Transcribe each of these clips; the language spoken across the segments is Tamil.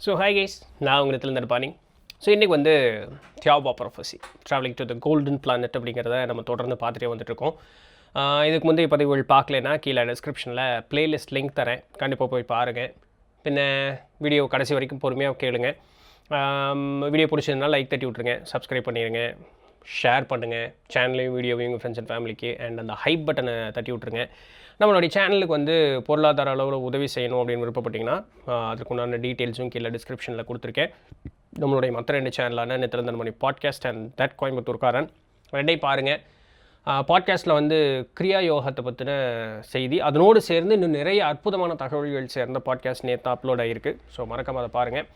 ஸோ ஹாய் கைஸ், நான் உங்களுக்கு இருப்பானி. ஸோ இன்றைக்கி வந்து தியாபா prophecy travelling to the golden planet அப்படிங்கிறத நம்ம தொடர்ந்து பார்த்துட்டே வந்துட்டுருக்கோம். இதுக்கு முந்தைய பதிவுகள் பார்க்கலன்னா கீழே டிஸ்கிரிப்ஷனில் ப்ளேலிஸ்ட் லிங்க் தரேன், கண்டிப்பாக போய் பாருங்கள். பின்ன வீடியோ கடைசி வரைக்கும் பொறுமையாக கேளுங்க. வீடியோ பிடிச்சதுனால லைக் தட்டி விட்ருங்க, சப்ஸ்கிரைப் பண்ணிடுங்க, ஷேர் பண்ணுங்கள் சேனலையும் வீடியோவையும் உங்கள் ஃப்ரெண்ட்ஸ் அண்ட் ஃபேமிலிக்கு, அண்ட் அந்த ஹைப் பட்டனை தட்டி விட்ருங்க. நம்மளுடைய சேனலுக்கு வந்து பொருளாதார அளவில் உதவி செய்யணும் அப்படின்னு விருப்பப்பட்டிங்கன்னா அதுக்குண்டான டீட்டெயில்ஸும் கீழே டிஸ்கிரிப்ஷனில் கொடுத்துருக்கேன். நம்மளுடைய மற்ற 2 சேனலான நித்திரந்தன் மணி பாட்காஸ்ட் அண்ட் தட் கோயம்புத்தூர்காரன் ரெண்டையும் பாருங்கள். பாட்காஸ்ட்டில் வந்து கிரியா யோகத்தை பற்றின செய்தி, அதனோடு சேர்ந்து இன்னும் நிறைய அற்புதமான தகவல்கள் சேர்ந்த பாட்காஸ்ட் நேற்று அப்லோட் ஆகிருக்கு. ஸோ மறக்காமல் அதை பாருங்கள்.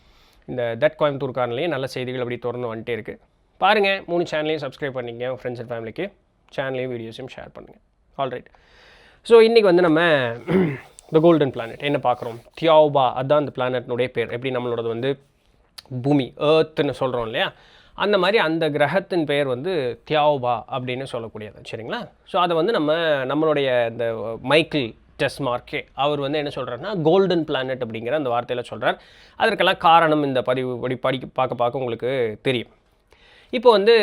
இந்த தட் கோயம்புத்தூர்காரன்லேயும் நல்ல செய்திகள் அப்படி தொடர்ந்து வந்துட்டே இருக்குது. பாருங்கள், 3 சேனலையும் சப்ஸ்கிரைப் பண்ணிங்க, உங்கள் ஃப்ரெண்ட்ஸ் அண்ட் ஃபேமிலிக்கு சேனலையும் வீடியோஸையும் ஷேர் பண்ணுங்கள். ஆல்ரைட். ஸோ இன்றைக்கி வந்து நம்ம த கோல்டன் பிளானட் என்ன பார்க்குறோம்? தியாபா, அதுதான் அந்த பிளானட்னுடைய பேர். எப்படி நம்மளோடது வந்து பூமி, ஏர்த்துன்னு சொல்கிறோம் இல்லையா, அந்த மாதிரி அந்த கிரகத்தின் பெயர் வந்து தியாபா அப்படின்னு சொல்லக்கூடியது. சரிங்களா? ஸோ அதை வந்து நம்மளுடைய இந்த மைக்கேல் டெஸ்மார்க்கே அவர் வந்து என்ன சொல்கிறாருன்னா கோல்டன் பிளானட் அப்படிங்கிற அந்த வார்த்தையில் சொல்கிறார். அதற்கெல்லாம் காரணம் இந்த பதிவு பார்க்க உங்களுக்கு தெரியும். இப்போ வந்து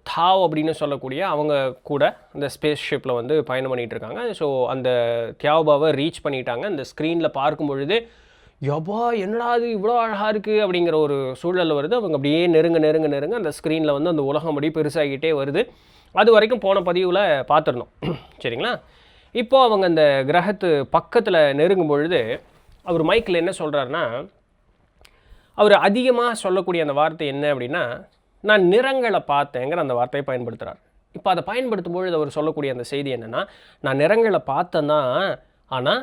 தாவ் அப்படின்னு சொல்லக்கூடிய அவங்க கூட அந்த ஸ்பேஸ் ஷிப்பில் வந்து பயணம் பண்ணிகிட்டு இருக்காங்க. ஸோ அந்த தியாபாவை ரீச் பண்ணிட்டாங்க. அந்த ஸ்க்ரீனில் பார்க்கும் பொழுது யப்பா என்னடா அது இவ்வளோ அழகாக இருக்குது அப்படிங்கிற ஒரு சூழல் வருது. அவங்க அப்படியே நெருங்க அந்த ஸ்க்ரீனில் வந்து அந்த உலகம் அப்படியே பெருசாகிட்டே வருது. அது வரைக்கும் போன பதிவில் பார்த்துருந்தோம். சரிங்களா? இப்போது அவங்க அந்த கிரகத்து பக்கத்தில் நெருங்கும் பொழுது அவர் மைக்கில் என்ன சொல்கிறாருன்னா, அவர் அதிகமாக சொல்லக்கூடிய அந்த வார்த்தை என்ன அப்படின்னா, நான் நிறங்களை பார்த்தேங்கிற அந்த வார்த்தையை பயன்படுத்துகிறார். இப்போ அதை பயன்படுத்தும் பொழுது அவர் சொல்லக்கூடிய அந்த செய்தி என்னென்னா, நான் நிறங்களை பார்த்தேன்னா, ஆனால்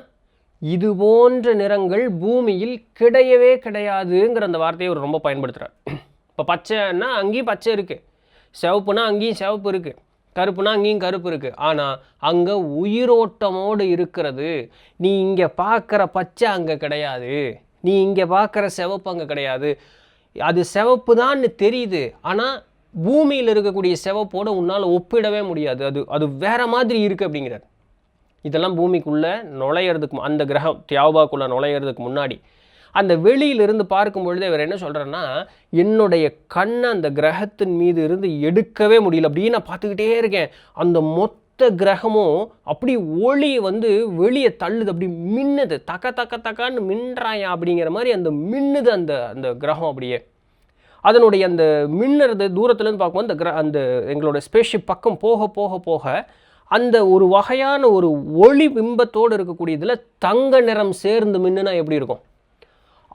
இது போன்ற நிறங்கள் பூமியில் கிடையவே கிடையாதுங்கிற அந்த வார்த்தையை அவர் ரொம்ப பயன்படுத்துகிறார். இப்போ பச்சைன்னா அங்கேயும் பச்சை இருக்குது, சிவப்புனா அங்கேயும் சிவப்பு இருக்குது, கருப்புனா அங்கேயும் கருப்பு இருக்குது. ஆனால் அங்கே உயிரோட்டமோடு இருக்கிறது. நீ இங்கே பார்க்குற பச்சை அங்கே கிடையாது, நீ இங்கே பார்க்குற சிவப்பு அங்கே கிடையாது. அது சிவப்பு தான்னு தெரியுது, ஆனால் பூமியில் இருக்கக்கூடிய சிவப்போடு உன்னால் ஒப்பிடவே முடியாது. அது வேறு மாதிரி இருக்குது அப்படிங்கிறார். இதெல்லாம் பூமிக்குள்ளே நுழையிறதுக்கு, அந்த கிரகம் தியாபாக்குள்ளே நுழையிறதுக்கு முன்னாடி அந்த வெளியிலிருந்து பார்க்கும் பொழுது இவர் என்ன சொல்கிறாருன்னா, என்னுடைய கண்ணை அந்த கிரகத்தின் மீது இருந்து எடுக்கவே முடியல. அப்படியே நான் பார்த்துக்கிட்டே இருக்கேன். அந்த மொத்த கிரகமும் அப்படி ஒளி வந்து வெளியே தள்ளுது, அப்படி மின்னுது, தக்கான்னு மின்றாயா அப்படிங்கிற மாதிரி அந்த மின்னுது அந்த கிரகம். அப்படியே அதனுடைய அந்த மின்னுறது தூரத்துலேருந்து பார்க்கும்போது அந்த எங்களோட ஸ்பேஸ்ஷிப் பக்கம் போக போக போக அந்த ஒரு வகையான ஒரு ஒளி பிம்பத்தோடு இருக்கக்கூடிய இதில் தங்க நிறம் சேர்ந்து மின்னுனா எப்படி இருக்கும்,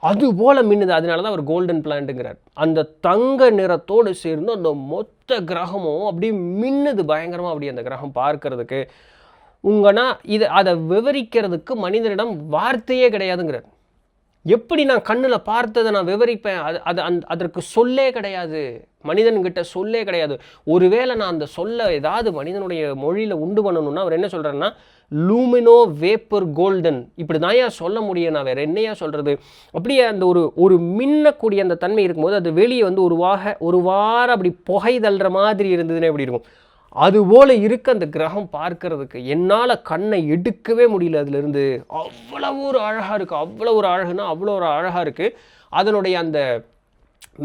அது போல் மின்னுது. அதனால தான் அவர் கோல்டன் பிளானட்டுங்கிறார். அந்த தங்க நிறத்தோடு சேர்ந்து அந்த மொத்த கிரகமும் அப்படி மின்னுது பயங்கரமாக. அப்படி அந்த கிரகம் பார்க்கறதுக்கு அதை விவரிக்கிறதுக்கு மனிதனிடம் வார்த்தையே கிடையாதுங்கிறார். எப்படி நான் கண்ணில் பார்த்ததை நான் விவரிப்பேன்? அதற்கு சொல்லே கிடையாது, மனிதன்கிட்ட சொல்லே கிடையாது. ஒருவேளை நான் அந்த சொல்ல ஏதாவது மனிதனுடைய மொழியில் உண்டு பண்ணணும்னா அவர் என்ன சொல்கிறேன்னா, லூமினோ வேப்பர் கோல்டன், இப்படி தான் ஏன் சொல்ல முடியும், நான் வேறு என்னையா சொல்கிறது? அப்படியே அந்த ஒரு மின்னக்கூடிய அந்த தன்மை இருக்கும்போது அது வெளியே வந்து ஒரு வாரம் அப்படி புகைதல்ற மாதிரி இருந்ததுன்னா எப்படி இருக்கும், அதுபோல் இருக்க அந்த கிரகம் பார்க்கறதுக்கு என்னால் கண்ணை எடுக்கவே முடியல. அதுலேருந்து அவ்வளவு ஒரு அழகாக இருக்குது. அவ்வளோ ஒரு அழகுனா அவ்வளோ ஒரு அழகாக இருக்குது. அதனுடைய அந்த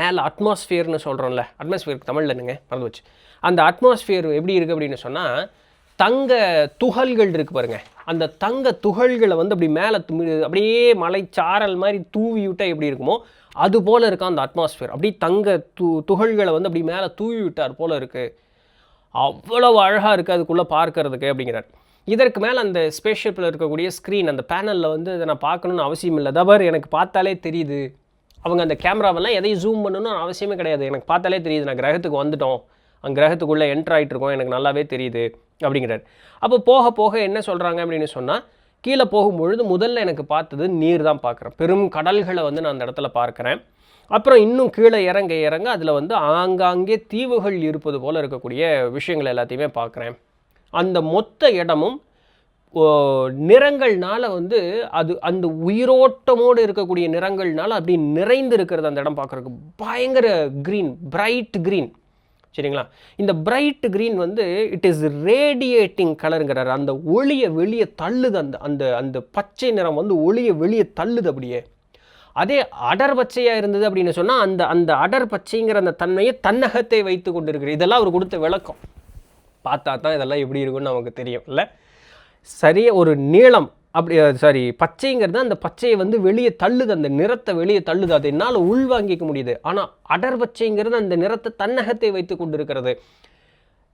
மேலே அட்மாஸ்ஃபியர்னு சொல்கிறோம்ல, அட்மாஸ்ஃபியருக்கு தமிழில் என்னங்க மறந்து வச்சு, அந்த அட்மாஸ்ஃபியர் எப்படி இருக்குது அப்படின்னு சொன்னால், தங்க துகள்கள் இருக்குது பாருங்கள், அந்த தங்க துகள்களை வந்து அப்படி மேலே அப்படியே மலைச்சாரல் மாதிரி தூவி விட்டால் எப்படி இருக்குமோ அது போல் இருக்கா அந்த அட்மாஸ்ஃபியர். அப்படி தங்க துகள்களை வந்து அப்படி மேலே தூவி விட்டார் போல் இருக்குது. அவ்வளவு அழகாக இருக்குது அதுக்குள்ளே பார்க்கறதுக்கு அப்படிங்கிறார். இதற்கு மேலே அந்த ஸ்பேஸ்ஷிப்பில் இருக்கக்கூடிய ஸ்க்ரீன், அந்த பேனலில் வந்து இதை நான் பார்க்கணுன்னு அவசியம் இல்லை. தபார் எனக்கு பார்த்தாலே தெரியுது. அவங்க அந்த கேமராவெல்லாம் எதையும் ஜூம் பண்ணணும்னு அவசியமே கிடையாது. எனக்கு பார்த்தாலே தெரியுது, நான் கிரகத்துக்கு வந்துட்டோம், அந்த கிரகத்துக்குள்ளே என்ட்ரு ஆகிட்டுருக்கோம், எனக்கு நல்லாவே தெரியுது அப்படிங்கிறார். அப்போ போக போக என்ன சொல்கிறாங்க அப்படின்னு சொன்னால், கீழே போகும்பொழுது முதல்ல எனக்கு பார்த்தது நீர் தான் பார்க்குறேன். பெரும் கடல்களை வந்து நான் அந்த இடத்துல பார்க்குறேன். அப்புறம் இன்னும் கீழே இறங்க அதில் வந்து ஆங்காங்கே தீவுகள் இருப்பது போல் இருக்கக்கூடிய விஷயங்கள் எல்லாத்தையுமே பார்க்குறேன். அந்த மொத்த இடமும் நிறங்கள்னால வந்து அந்த உயிரோட்டமோடு இருக்கக்கூடிய நிறங்கள்னால அப்படி நிறைந்து இருக்கிறது அந்த இடம் பார்க்குறதுக்கு பயங்கர க்ரீன், பிரைட் க்ரீன். சரிங்களா? இந்த பிரைட் க்ரீன் வந்து இட் இஸ் ரேடியேட்டிங் கலருங்கிறார். அந்த ஒளியை வெளியே தள்ளுது, அந்த அந்த பச்சை நிறம் வந்து ஒளியை வெளியே தள்ளுது. அப்படியே அதே அடர் பச்சையாக இருந்தது அப்படின்னு சொன்னால் அந்த அந்த அடர் பச்சைங்கிற அந்த தன்மையை தன்னகத்தை வைத்து கொண்டு இருக்கிறது. இதெல்லாம் அவர் கொடுத்த விளக்கம். பார்த்தா தான் இதெல்லாம் எப்படி இருக்குன்னு நமக்கு தெரியும் இல்லை. சரியாக ஒரு நீளம் அப்படி பச்சைங்கிறது அந்த பச்சையை வந்து வெளியே தள்ளுது, அந்த நிறத்தை வெளியே தள்ளுது, அதை என்னால் உள்வாங்கிக்க முடியுது. ஆனால் அடர் பச்சைங்கிறது அந்த நிறத்தை தன்னகத்தை வைத்து கொண்டு இருக்கிறது.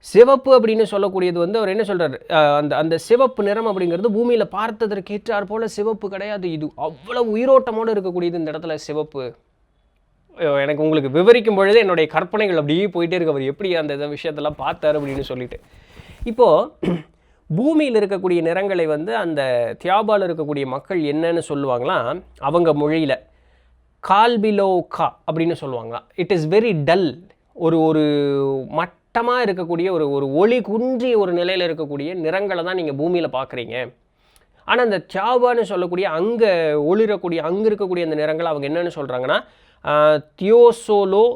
சிவப்பு அப்படின்னு சொல்லக்கூடியது வந்து அவர் என்ன சொல்கிறார், அந்த அந்த சிவப்பு நிறம் அப்படிங்கிறது பூமியில் பார்த்ததற்கு ஏற்றார் போல் சிவப்பு கிடையாது. இது அவ்வளோ உயிரோட்டமோடு இருக்கக்கூடியது இந்த இடத்துல சிவப்பு. எனக்கு உங்களுக்கு விவரிக்கும் பொழுது என்னுடைய கற்பனைகள் அப்படியே போயிட்டே இருக்கு, அவர் எப்படி அந்த விஷயத்தெல்லாம் பார்த்தார் அப்படின்னு சொல்லிட்டு. இப்போது பூமியில் இருக்கக்கூடிய நிறங்களை வந்து அந்த தியாபாவில் இருக்கக்கூடிய மக்கள் என்னன்னு சொல்லுவாங்களாம், அவங்க மொழியில் கால்பிலோகா அப்படின்னு சொல்லுவாங்களாம். இட் இஸ் வெரி டல், ஒரு ஒரு மட்டமாக இருக்கக்கூடிய ஒரு ஒரு ஒளி குன்றிய ஒரு நிலையில் இருக்கக்கூடிய நிறங்களை தான் நீங்கள் பூமியில் பார்க்குறீங்க. ஆனால் அந்த தியாபான்னு சொல்லக்கூடிய அங்கே ஒளிரக்கூடிய அங்கே இருக்கக்கூடிய அந்த நிறங்களை அவங்க என்னென்னு சொல்கிறாங்கன்னா தியோசோலோ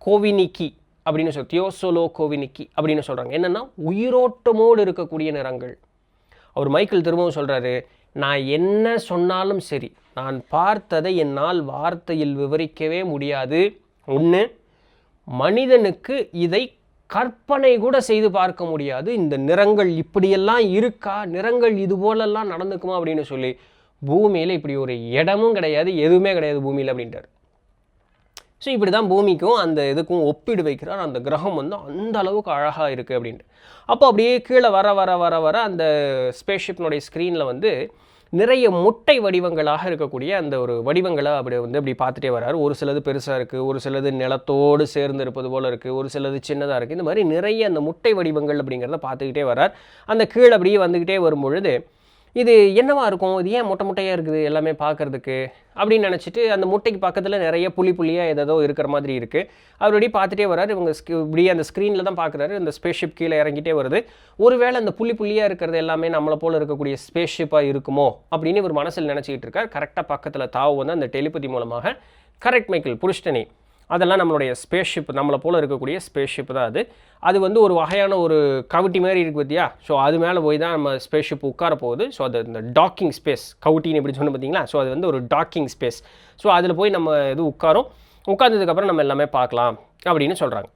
கோவினிக்கி அப்படின்னு தியோசோலோ கோவினிக்கி அப்படின்னு சொல்கிறாங்க. என்னென்னா உயிரோட்டமோடு இருக்கக்கூடிய நிறங்கள். அவர் மைக்கேல் திரும்பவும் சொல்கிறாரு, நான் என்ன சொன்னாலும் சரி, நான் பார்த்ததை என்னால் வார்த்தையில் விவரிக்கவே முடியாது. ஒன்று, மனிதனுக்கு இதை கற்பனை கூட செய்து பார்க்க முடியாது. இந்த நிறங்கள் இப்படியெல்லாம் இருக்கா, நிறங்கள் இது போலெல்லாம் நடந்துக்குமா அப்படின்னு சொல்லி பூமியில் இப்படி ஒரு இடமும் கிடையாது, எதுவுமே கிடையாது பூமியில் அப்படின்றார். ஸோ இப்படி தான் பூமிக்கும் அந்த இதுக்கும் ஒப்பிடு வைக்கிறார். அந்த கிரகம் வந்து அந்த அளவுக்கு அழகாக இருக்குது அப்படின்ட்டு. அப்போ அப்படியே கீழே வர வர வர வர அந்த ஸ்பேஸ்ஷிப்னுடைய ஸ்க்ரீனில் வந்து நிறைய முட்டை வடிவங்களாக இருக்கக்கூடிய அந்த ஒரு வடிவங்களை அப்படி பார்த்துட்டே வர்றாரு. ஒரு சிலது பெருசாக இருக்குது, ஒரு சிலது நிலத்தோடு சேர்ந்து இருப்பது போல் இருக்குது, ஒரு சிலது சின்னதாக இருக்குது. இந்த மாதிரி நிறைய அந்த முட்டை வடிவங்கள் அப்படிங்கிறத பார்த்துக்கிட்டே வர்றார். அந்த கீழே அப்படியே வந்துக்கிட்டே வரும்பொழுது இது என்னவா இருக்கும், இது ஏன் முட்டை முட்டையாக இருக்குது எல்லாமே பார்க்குறதுக்கு அப்படின்னு நினச்சிட்டு அந்த முட்டைக்கு பக்கத்தில் நிறைய புள்ளியாக ஏதோ இருக்கிற மாதிரி இருக்குது. அவருடைய பார்த்துட்டே வர்றாரு. இவங்க இப்படியே அந்த ஸ்க்ரீனில் தான் பார்க்குறாரு. அந்த ஸ்பேஸ்ஷிப் கீழே இறங்கிட்டே வருது. ஒருவேளை அந்த புள்ளியாக இருக்கிறது எல்லாமே நம்மளை போல் இருக்கக்கூடிய ஸ்பேஸ்ஷிப்பாக இருக்குமோ அப்படின்னு இவர் மனசில் நினச்சிக்கிட்டு இருக்கார். கரெக்டாக பக்கத்தில் தாவு வந்து அந்த டெலிபதி மூலமாக, கரெக்ட் மைக்கேல் புருஷ்டனி, அதெல்லாம் நம்மளுடைய ஸ்பேஸ்ஷிப், நம்மளை போல் இருக்கக்கூடிய ஸ்பேஸ்ஷிப் தான் அது. அது வந்து ஒரு வகையான ஒரு கவுட்டி மாதிரி இருக்குது பார்த்தியா. ஸோ அது மேலே போய் தான் நம்ம ஸ்பேஸ்ஷிப் உட்கார போகுது. ஸோ அது இந்த டாக்கிங் ஸ்பேஸ், கவுட்டின்னு எப்படி சொன்ன பார்த்தீங்களா. ஸோ அது வந்து ஒரு டாக்கிங் ஸ்பேஸ். ஸோ அதில் போய் நம்ம இது உட்கார்ந்ததுக்கப்புறம் நம்ம எல்லாமே பார்க்கலாம் அப்படின்னு சொல்கிறாங்க.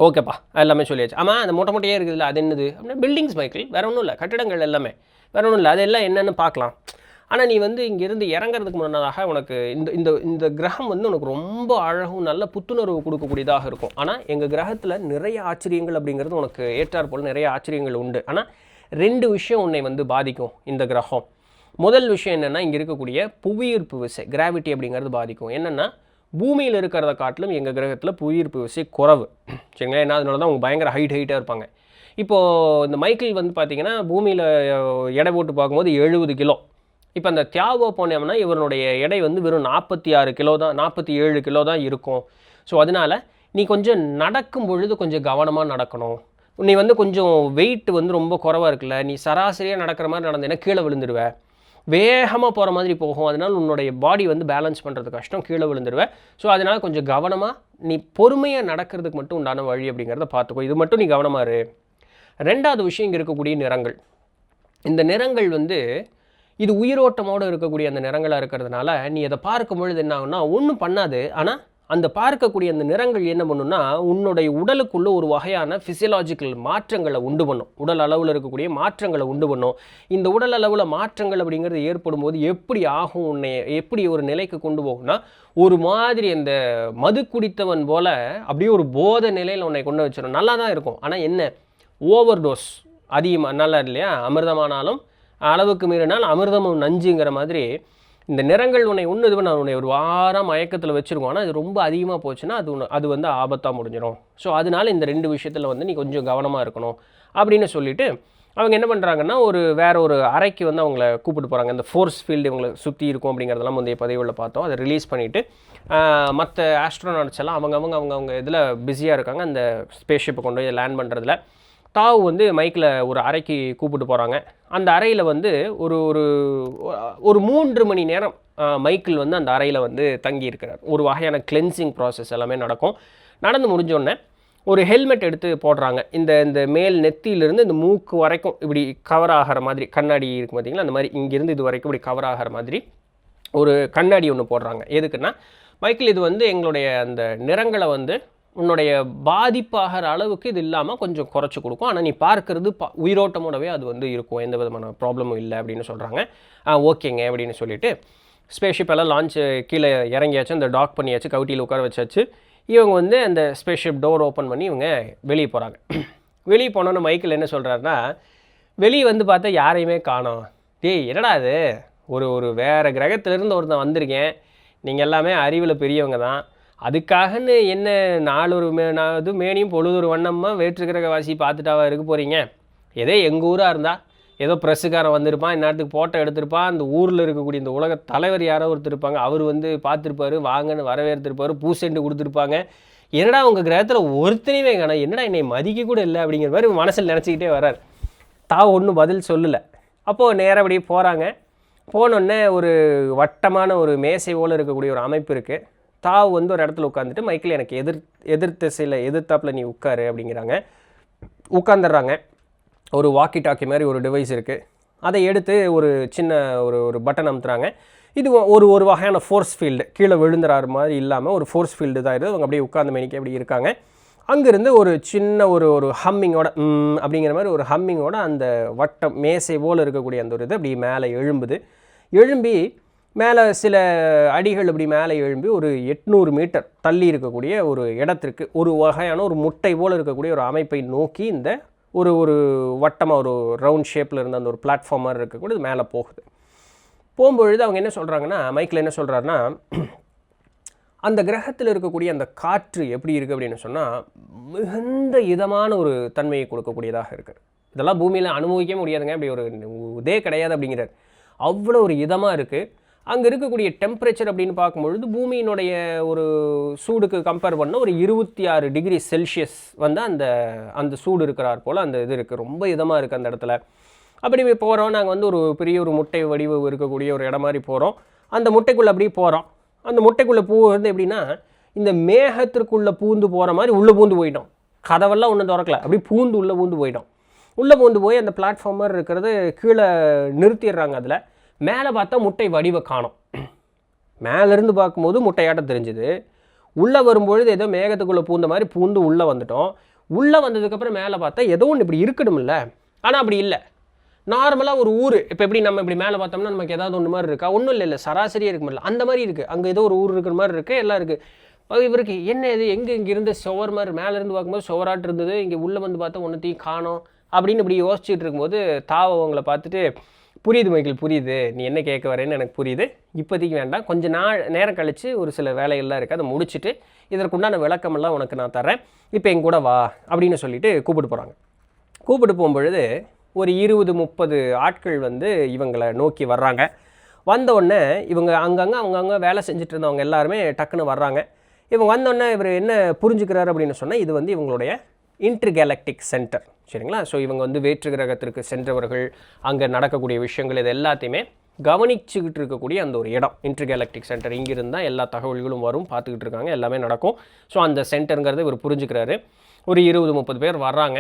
ஓகேப்பா, எல்லாமே சொல்லியாச்சு. ஆமாம், அந்த முட்டையே இருக்குதுல்ல, அது என்னது அப்படின்னா பில்டிங்ஸ் மைக்கிள், வேறு ஒன்றும் இல்லை, கட்டிடங்கள் எல்லாமே வேறு ஒன்றும் இல்லை, அதெல்லாம் என்னென்னு பார்க்கலாம். ஆனால் நீ வந்து இங்கேருந்து இறங்கிறதுக்கு முன்னதாக உனக்கு இந்த இந்த இந்த கிரகம் வந்து உனக்கு ரொம்ப அழகும் நல்ல புத்துணர்வு கொடுக்கக்கூடியதாக இருக்கும். ஆனால் எங்கள் கிரகத்தில் நிறைய ஆச்சரியங்கள் அப்படிங்கிறது உனக்கு ஏற்றார் போல் நிறைய ஆச்சரியங்கள் உண்டு. ஆனால் 2 விஷயம் உன்னை வந்து பாதிக்கும் இந்த கிரகம். முதல் விஷயம் என்னென்னா, இங்கே இருக்கக்கூடிய புவியீர்ப்பு விசை, கிராவிட்டி அப்படிங்கிறது பாதிக்கும். என்னென்னா, பூமியில் இருக்கிறத காட்டிலும் எங்கள் கிரகத்தில் புவியீர்ப்பு விசை குறைவு. சரிங்களா? ஏன்னா அதனால தான் அவங்க பயங்கர ஹைட்டாக இருப்பாங்க. இப்போது இந்த மைக்கேல் வந்து பார்த்திங்கன்னா பூமியில் எடை போட்டு பார்க்கும்போது 70 கிலோ. இப்போ அந்த தியாகோ போனோம்னா இவனுடைய எடை வந்து வெறும் 46 கிலோ தான், 47 கிலோ தான் இருக்கும். ஸோ அதனால் நீ கொஞ்சம் நடக்கும் பொழுது கொஞ்சம் கவனமாக நடக்கணும். நீ வந்து கொஞ்சம் வெயிட் வந்து ரொம்ப குறைவாக இருக்குல்ல, நீ சராசரியாக நடக்கிற மாதிரி நடந்தேன்னா கீழே விழுந்துடுவேன். வேகமாக போகிற மாதிரி போகும். அதனால் உன்னுடைய பாடி வந்து பேலன்ஸ் பண்ணுறது கஷ்டம், கீழே விழுந்துடுவேன். ஸோ அதனால் கொஞ்சம் கவனமாக நீ பொறுமையாக நடக்கிறதுக்கு மட்டும் உண்டான வழி அப்படிங்கிறத பார்த்துக்கோ. இது மட்டும் நீ கவனமாக இரு. 2வது விஷயம், இங்கே இருக்கக்கூடிய நிறங்கள். இந்த நிறங்கள் வந்து இது உயிரோட்டமோடு இருக்கக்கூடிய அந்த நிறங்களாக இருக்கிறதுனால நீ அதை பார்க்கும் பொழுது என்ன ஆகுன்னா, ஒன்றும் பண்ணாது. ஆனால் அந்த பார்க்கக்கூடிய அந்த நிறங்கள் என்ன பண்ணுன்னா, உன்னுடைய உடலுக்குள்ளே ஒரு வகையான ஃபிசியலாஜிக்கல் மாற்றங்களை உண்டு பண்ணும். உடல் அளவில் இருக்கக்கூடிய மாற்றங்களை உண்டு பண்ணும். இந்த உடல் அளவில் மாற்றங்கள் அப்படிங்கிறது ஏற்படும் போது எப்படி ஆகும், உன்னை எப்படி ஒரு நிலைக்கு கொண்டு போகும்னா, ஒரு மாதிரி அந்த மது குடித்தவன் போல் அப்படியே ஒரு போதை நிலையில் உன்னை கொண்டு வச்சிடும். நல்லா தான் இருக்கும். ஆனால் என்ன, ஓவர் டோஸ் அதிகமாக நல்லா இல்லையா. அமிர்தமானாலும் அளவுக்கு மீறினால் அமிர்தமும் நஞ்சுங்கிற மாதிரி இந்த நிறங்கள் உன்னை இது பண்ண உன்னை ஒரு வாரம் மயக்கத்தில் வச்சுருக்கோம். ஆனால் அது ரொம்ப அதிகமாக போச்சுன்னா அது வந்து ஆபத்தாக முடிஞ்சிடும். ஸோ அதனால் இந்த 2 விஷயத்தில் வந்து நீ கொஞ்சம் கவனமாக இருக்கணும் அப்படின்னு சொல்லிவிட்டு அவங்க என்ன பண்ணுறாங்கன்னா, வேற ஒரு அறைக்கு வந்து அவங்கள கூப்பிட்டு போகிறாங்க. இந்த ஃபோர்ஸ் ஃபீல்டு இவங்களை சுற்றி இருக்கும் அப்படிங்கிறதெல்லாம் முந்தைய பதிவுகளில் பார்த்தோம். அதை ரிலீஸ் பண்ணிவிட்டு மற்ற ஆஸ்ட்ரோநாட்ஸ் எல்லாம் அவங்க இதில் பிஸியாக இருக்காங்க. அந்த ஸ்பேஸ்ஷிப்பை கொண்டு போய் லேண்ட் பண்ணுறதுல தாவு வந்து மைக்கில் ஒரு அறைக்கு கூப்பிட்டு போகிறாங்க. அந்த அறையில் வந்து ஒரு 3 மணி நேரம் மைக்கேல் வந்து அந்த அறையில் வந்து தங்கி இருக்கிறார். ஒரு வகையான கிளென்சிங் ப்ராசஸ் எல்லாமே நடந்து முடிஞ்சோடனே ஒரு ஹெல்மெட் எடுத்து போடுறாங்க. இந்த மேல் நெத்தியிலிருந்து இந்த மூக்கு வரைக்கும் இப்படி கவர் ஆகிற மாதிரி, கண்ணாடி இருக்கும் பார்த்தீங்களா, அந்த மாதிரி இங்கேருந்து இது வரைக்கும் இப்படி கவர் ஆகிற மாதிரி ஒரு கண்ணாடி ஒன்று போடுறாங்க. எதுக்குன்னா, மைக்கேல் இது வந்து எங்களுடைய அந்த நிறங்களை வந்து உன்னுடைய பாதிப்பாகிற அளவுக்கு இது இல்லாமல் கொஞ்சம் குறைச்சி கொடுக்கும். ஆனால் நீ பார்க்கறது உயிரோட்டமோடவே அது வந்து இருக்கும், எந்த விதமான ப்ராப்ளமும் இல்லை அப்படின்னு சொல்கிறாங்க. ஓகேங்க அப்படின்னு சொல்லிட்டு ஸ்பேஸ்ஷிப் எல்லாம் லான்ச் கீழே இறங்கியாச்சு, அந்த டாக் பண்ணியாச்சு, கவுட்டியில் உட்கார வச்சாச்சு. இவங்க வந்து அந்த ஸ்பேஸ்ஷிப் டோர் ஓப்பன் பண்ணி இவங்க வெளியே போகிறாங்க. வெளியே போனோன்னு மைக்கேல் என்ன சொல்கிறாருன்னா, வெளியே வந்து பார்த்தா யாரையுமே காணோம். டேய் என்னடா அது, ஒரு வேறு கிரகத்திலேருந்து ஒருத்தன் வந்திருக்கேன், நீங்கள் எல்லாமே அறிவில் பெரியவங்க தான், அதுக்காகன்னு என்ன இது மேனியும் பொழுதொரு வண்ணமாக வேற்று கிரகவாசி பார்த்துட்டாவா இருக்க போகிறீங்க? ஏதோ எங்கள் ஊராக இருந்தால் ஏதோ ப்ரெஸ்ஸுக்காரன் வந்திருப்பான், இந்நேரத்துக்கு ஃபோட்டோ எடுத்திருப்பான், அந்த ஊரில் இருக்கக்கூடிய இந்த உலக தலைவர் யாரோ ஒருத்தர் இருப்பாங்க, அவர் வந்து பார்த்துருப்பாரு, வாங்கன்னு வரவேற்றிருப்பார், பூசெண்டு கொடுத்துருப்பாங்க. என்னடா உங்கள் கிரகத்தில் ஒருத்தனையுமே காணோம், என்னடா என்னை மதிக்க கூட இல்லை அப்படிங்கிற மாதிரி மனசில் நினச்சிக்கிட்டே வர்றார். ஒன்றும் பதில் சொல்லலை. அப்போது நேராக அப்படியே போகிறாங்க. போனோடனே ஒரு வட்டமான ஒரு மேசை போல் இருக்கக்கூடிய ஒரு அமைப்பு இருக்குது. வந்து ஒரு இடத்துல உட்காந்துட்டு, மைக்கேல் எனக்கு எதிர்த்தாப்பில் நீ உட்காரு அப்படிங்கிறாங்க. உட்காந்துடுறாங்க. ஒரு வாக்கி டாக்கி மாதிரி ஒரு டிவைஸ் இருக்குது, அதை எடுத்து ஒரு சின்ன ஒரு பட்டன் அமுத்துறாங்க. இது ஒரு வகையான ஃபோர்ஸ் ஃபீல்டு, கீழே விழுந்துறாரு மாதிரி இல்லாமல் ஒரு ஃபோர்ஸ் ஃபீல்டு தான் இது. அவங்க அப்படியே உட்கார்ந்த மேனிக்கு அப்படி இருக்காங்க. அங்கேருந்து ஒரு சின்ன ஒரு ஹம்மிங்கோட அப்படிங்கிற மாதிரி ஒரு ஹம்மிங்கோட அந்த வட்டம் மேசை போல் இருக்கக்கூடிய அந்த ஒரு இது அப்படி மேலே எழும்பி மேலே சில அடிகள் அப்படி மேலே எழும்பி ஒரு 800 மீட்டர் தள்ளி இருக்கக்கூடிய ஒரு இடத்திற்கு ஒரு வகையான ஒரு முட்டை போல் இருக்கக்கூடிய ஒரு அமைப்பை நோக்கி இந்த ஒரு வட்டமாக ஒரு ரவுண்ட் ஷேப்பில் இருந்த அந்த ஒரு பிளாட்ஃபார்ம் மாதிரி இருக்கக்கூடியது மேலே போகுது. போகும்பொழுது அவங்க என்ன சொல்கிறாங்கன்னா, மைக்கேல் என்ன சொல்கிறாருன்னா, அந்த கிரகத்தில் இருக்கக்கூடிய அந்த காற்று எப்படி இருக்குது அப்படின்னு சொன்னால் மிகுந்த இதமான ஒரு தன்மையை கொடுக்கக்கூடியதாக இருக்குது. இதெல்லாம் பூமியில் அனுபவிக்க முடியாதுங்க, அப்படி ஒரு இதே கிடையாது அப்படிங்கிறார். அவ்வளோ ஒரு இதமாக இருக்குது. அங்கே இருக்கக்கூடிய டெம்பரேச்சர் அப்படின்னு பார்க்கும்பொழுது பூமியினுடைய ஒரு சூடுக்கு கம்பேர் பண்ண ஒரு 26 டிகிரி செல்சியஸ் வந்து அந்த சூடு இருக்கிறார் போல் அந்த இது இருக்குது. ரொம்ப இதமாக இருக்குது அந்த இடத்துல. அப்படி போகிறோம். நாங்கள் வந்து ஒரு பெரிய ஒரு முட்டை வடிவு இருக்கக்கூடிய ஒரு இடம் மாதிரி போகிறோம். அந்த முட்டைக்குள்ளே அப்படியே போகிறோம். அந்த முட்டைக்குள்ளே வந்து எப்படின்னா, இந்த மேகத்திற்குள்ளே பூந்து போகிற மாதிரி உள்ளே பூந்து போயிட்டோம். கதவெல்லாம் ஒன்றும் திறக்கல, அப்படி உள்ளே பூந்து போயிட்டோம். உள்ளே பூந்து போய் அந்த பிளாட்ஃபார்ம் மாதிரி இருக்கிறது கீழே நிறுத்திடுறாங்க. அதில் மேலே பார்த்தா முட்டை வடிவை காணோம். மேலேருந்து பார்க்கும்போது முட்டையாட்டம் தெரிஞ்சுது. உள்ளே வரும்பொழுது ஏதோ மேகத்துக்குள்ளே பூந்த மாதிரி பூந்து உள்ளே வந்துட்டோம். உள்ளே வந்ததுக்கப்புறம் மேலே பார்த்தா ஏதோ ஒன்று இப்படி இருக்கணும்ல, ஆனால் அப்படி இல்லை. நார்மலாக ஒரு ஊர் இப்போ எப்படி நம்ம இப்படி மேலே பார்த்தோம்னா நமக்கு ஏதாவது ஒன்று மாதிரி இருக்கா? ஒன்றும் இல்லை, சராசரியாக இருக்க முடியல, அந்த மாதிரி இருக்குது. அங்கே ஏதோ ஒரு ஊர் இருக்கிற மாதிரி இருக்குது, எல்லாம் இருக்குது. இவருக்கு என்ன இது, இங்கே இருந்த சுவர் மாதிரி மேலேருந்து பார்க்கும்போது சுவராட்டு இருந்தது, இங்கே உள்ளே வந்து பார்த்தா ஒன்றுத்தையும் காணோம் அப்படின்னு இப்படி யோசிச்சுட்டு இருக்கும்போது அவங்களை பார்த்துட்டு, புரியுது மைக்கேல், புரியுது, நீ என்ன கேட்க வரேன்னு எனக்கு புரியுது, இப்போதைக்கு வேண்டாம், கொஞ்சம் நேரம் கழித்து ஒரு சில வேலைகள்லாம் இருக்குது, அதை முடிச்சுட்டு இதற்குண்டான விளக்கமெல்லாம் உனக்கு நான் தரேன், இப்போ என் கூட வா அப்படின்னு சொல்லிட்டு கூப்பிட்டு போகிறாங்க. கூப்பிட்டு போகும்பொழுது ஒரு 20-30 ஆட்கள் வந்து இவங்களை நோக்கி வர்றாங்க. வந்தவுடனே இவங்க அவங்கங்க வேலை செஞ்சுட்டு இருந்தவங்க எல்லாருமே டக்குன்னு வர்றாங்க. இவங்க வந்தோடனே இவர் என்ன புரிஞ்சுக்கிறாரு அப்படின்னு சொன்னால், இது வந்து இவங்களுடைய இன்டர்கேலக்டிக் சென்டர், சரிங்களா? ஸோ இவங்க வந்து வேற்று கிரகத்திற்கு சென்றவர்கள், அங்கே நடக்கக்கூடிய விஷயங்கள் இது எல்லாத்தையுமே கவனிச்சுக்கிட்டு இருக்கக்கூடிய அந்த ஒரு இடம் இன்டர்கேலக்டிக் சென்டர். இங்கிருந்து தான் எல்லா தகவல்களும் வரும், பார்த்துக்கிட்டு இருக்காங்க, எல்லாமே நடக்கும். ஸோ அந்த சென்டருங்கிறது இவர் புரிஞ்சுக்கிறாரு. ஒரு 20-30 பேர் வர்றாங்க.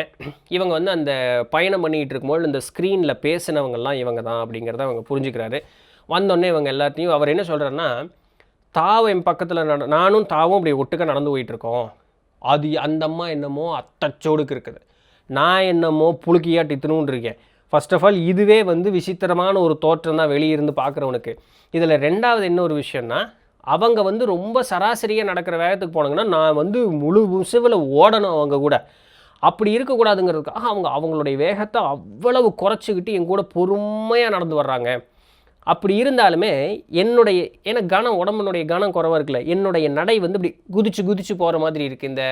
இவங்க வந்து அந்த பயணம் பண்ணிகிட்டு இருக்கும்போது இந்த ஸ்க்ரீனில் பேசினவங்கெல்லாம் இவங்க தான் அப்படிங்கிறத அவங்க புரிஞ்சுக்கிறாரு. வந்தோடனே இவங்க எல்லாத்தையும் அவர் என்ன சொல்கிறாருன்னா, என் பக்கத்தில் நானும் அப்படி ஒட்டுக்க நடந்து போயிட்டுருக்கோம். அது அந்த அம்மா என்னமோ அத்தச்சோடுக்கு இருக்குது, நான் என்னமோ புழுக்கியாட்டு இத்தினூன்னு இருக்கேன். ஃபர்ஸ்ட் ஆஃப் ஆல் இதுவே வந்து விசித்திரமான ஒரு தோற்றம் தான் வெளியிருந்து பார்க்குறவனுக்கு. இதில் ரெண்டாவது என்ன ஒரு விஷயம்னா, அவங்க வந்து ரொம்ப சராசரியாக நடக்கிற வேகத்துக்கு போனாங்கன்னா நான் வந்து முழு முசுவில் ஓடணும் அவங்க கூட. அப்படி இருக்கக்கூடாதுங்கிறதுக்காக அவங்களுடைய வேகத்தை அவ்வளவு குறைச்சிக்கிட்டு என் கூட பொறுமையாக நடந்து வர்றாங்க. அப்படி இருந்தாலுமே ஏன்னா உடம்புனுடைய கனம் குறைவாக இருக்குல்ல, என்னுடைய நடை வந்து இப்படி குதிச்சு போகிற மாதிரி இருக்குது. இந்த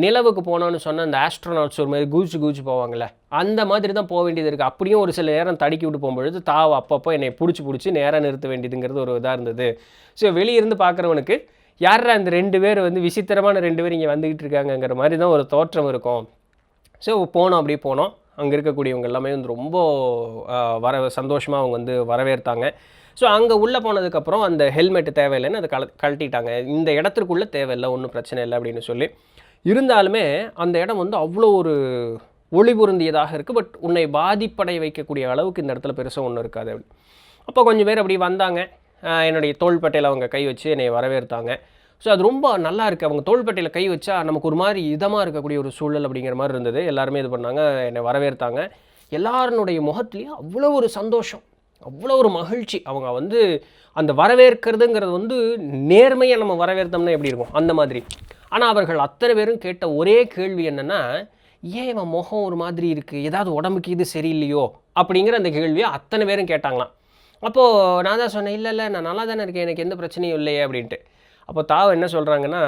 நிலவுக்கு போனோன்னு சொன்னால் அந்த ஆஸ்ட்ரோனாட்ஸ் ஒரு மாதிரி குதிச்சு போவாங்கள்ல, அந்த மாதிரி தான் போக வேண்டியது இருக்குது. அப்படியும் ஒரு சில நேரம் தடுக்கி விட்டு போகும்பொழுது அப்பப்போ என்னை பிடிச்சி நேராக நிறுத்த வேண்டியதுங்கிறது ஒரு இதாக இருந்தது. ஸோ வெளியிருந்து பார்க்குறவனுக்கு யாரா இந்த 2 பேர் வந்து விசித்திரமான 2 பேர் இங்கே வந்துக்கிட்டு இருக்காங்கங்கிற மாதிரி தான் ஒரு தோற்றம் இருக்கும். ஸோ அப்படியே போனோம். அங்கே இருக்கக்கூடியவங்க எல்லாமே வந்து ரொம்ப சந்தோஷமாக அவங்க வந்து வரவேற்றாங்க. ஸோ அங்கே உள்ளே போனதுக்கப்புறம் அந்த ஹெல்மெட்டு தேவையில்லைன்னு அதை கழட்டிட்டாங்க. இந்த இடத்துக்குள்ளே தேவையில்லை, ஒன்றும் பிரச்சனை இல்லை அப்படின்னு சொல்லி. இருந்தாலுமே அந்த இடம் வந்து அவ்வளோ ஒரு ஒளி பொருந்தியதாக இருக்குது. பட் உன்னை பாதிப்படை வைக்கக்கூடிய அளவுக்கு இந்த இடத்துல பெருசாக ஒன்றும் இருக்காது. அப்போ கொஞ்சம் பேர் அப்படி வந்தாங்க. என்னுடைய தோள்பட்டையில் அவங்க கை வச்சு என்னை வரவேற்றாங்க. ஸோ அது ரொம்ப நல்லா இருக்குது. அவங்க தோள்பட்டையில் கை வச்சா நமக்கு ஒரு மாதிரி இதமாக இருக்கக்கூடிய ஒரு சூழல் அப்படிங்கிற மாதிரி இருந்தது. எல்லாருமே இது பண்ணாங்க, என்னை வரவேற்றாங்க. எல்லாருடைய முகத்துலேயும் அவ்வளோ ஒரு சந்தோஷம், அவ்வளோ ஒரு மகிழ்ச்சி. அவங்க வந்து அந்த வரவேற்கிறதுங்கிறது வந்து நேர்மையாக நம்ம வரவேற்றோம்னா எப்படி இருக்கும் அந்த மாதிரி. ஆனால் அவர்கள் அத்தனை பேரும் கேட்ட ஒரே கேள்வி என்னென்னா, ஏன் இவன் முகம் ஒரு மாதிரி இருக்குது, ஏதாவது உடம்புக்கு இது சரியில்லையோ அப்படிங்கிற அந்த கேள்வியை அத்தனை பேரும் கேட்டாங்களாம். அப்போது நான் தான் சொன்னேன், இல்லை நான் நல்லா தானே இருக்கேன், எனக்கு எந்த பிரச்சனையும் இல்லையே அப்படின்ட்டு. அப்போ தாவ என்ன சொல்கிறாங்கன்னா,